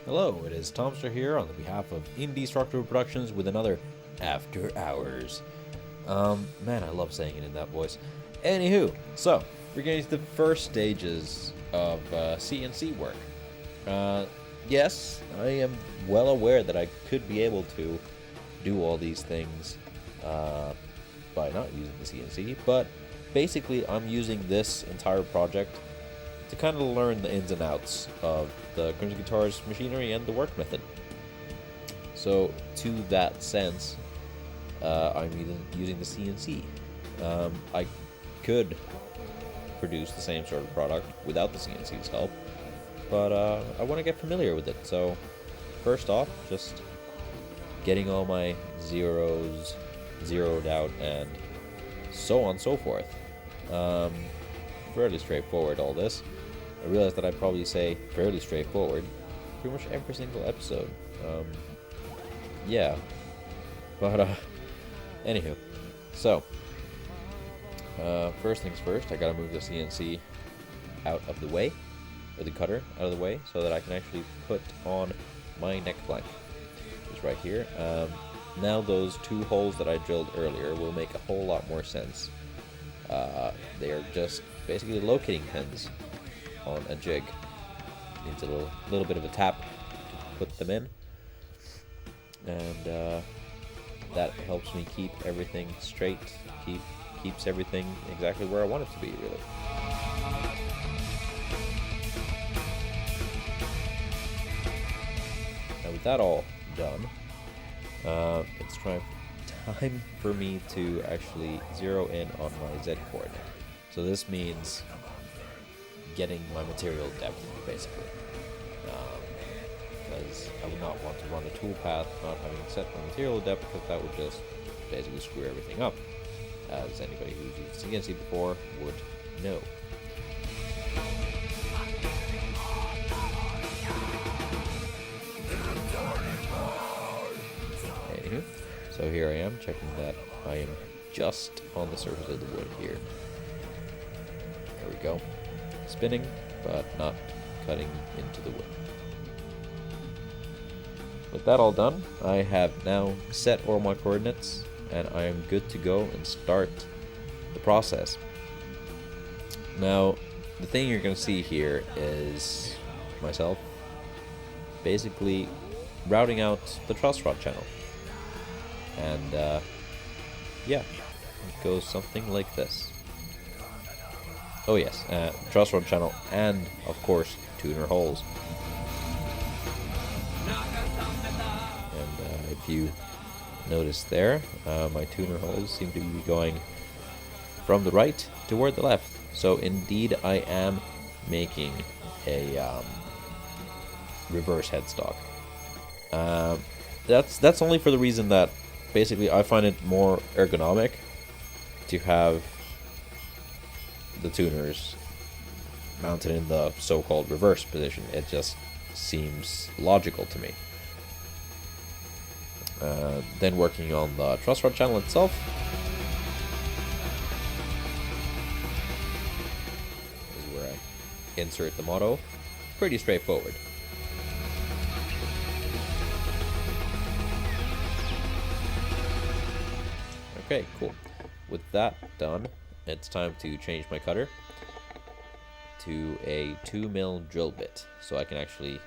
Hello, it is Tomster here on the behalf of Indestructible Productions with another After Hours. Man, I love saying it in that voice. Anywho, so we're getting to the first stages of CNC work. Yes, I am well aware that I could be able to do all these things by not using the CNC, but basically I'm using this entire project to kind of learn the ins and outs of the Crimson Guitars machinery and the work method. So, to that sense, I'm using the CNC. I could produce the same sort of product without the CNC's help, but I want to get familiar with it. So, first off, just getting all my zeros zeroed out and so on and so forth. Fairly straightforward, all this. I realized that I probably say fairly straightforward pretty much every single episode. Yeah. But, anywho. So, first things first, I gotta move the CNC out of the way, or the cutter out of the way, so that I can actually put on my neck blank. It's right here. Now those two holes that I drilled earlier will make a whole lot more sense. They are just basically locating pins on a jig. Needs a little bit of a tap to put them in, and that helps me keep everything straight, keeps everything exactly where I want it to be, really. Now with that all done, it's time for me to actually zero in on my Z coordinate. So this means getting my material depth, basically, because I would not want to run the toolpath not having set my material depth, because that would just basically screw everything up, as anybody who's used CNC before would know. Anywho, so here I am checking that I am just on the surface of the wood here. There we go. Spinning, but not cutting into the wood. With that all done, I have now set all my coordinates, and I am good to go and start the process. Now, the thing you're going to see here is myself basically routing out the truss rod channel. And yeah, it goes something like this. Oh yes, truss rod channel, and of course tuner holes. And if you notice there, my tuner holes seem to be going from the right toward the left. So indeed, I am making a reverse headstock. That's only for the reason that basically I find it more ergonomic to have the tuners mounted in the so-called reverse position. It just seems logical to me. Then working on the truss rod channel itself, is where I insert the motto. Pretty straightforward. Okay, cool. With that done, it's time to change my cutter to a 2mm drill bit, so I can actually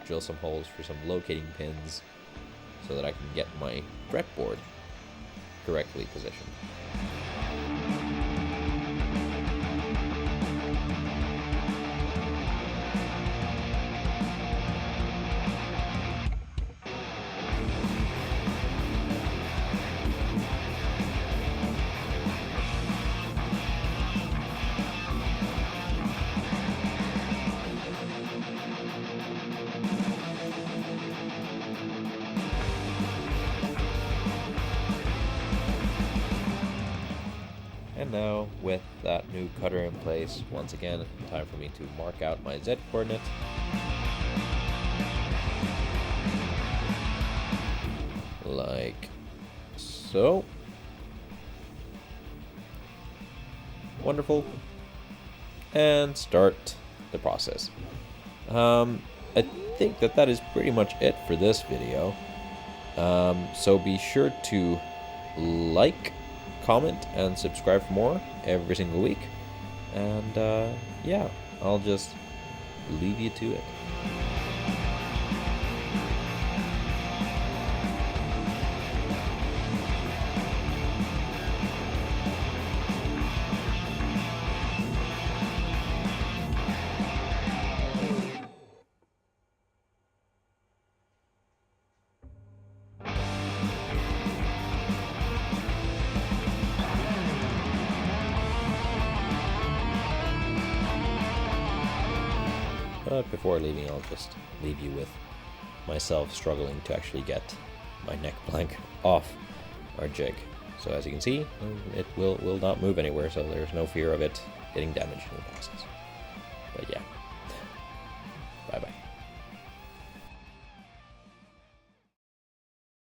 drill some holes for some locating pins so that I can get my fretboard correctly positioned. And now, with that new cutter in place, once again, time for me to mark out my Z coordinate. Like so. Wonderful. And start the process. I think that is pretty much it for this video. So be sure to like, comment, and subscribe for more every single week. And yeah, I'll just leave you to it. But before leaving, I'll just leave you with myself struggling to actually get my neck blank off our jig. So as you can see, it will not move anywhere, so there's no fear of it getting damaged in the process. But yeah.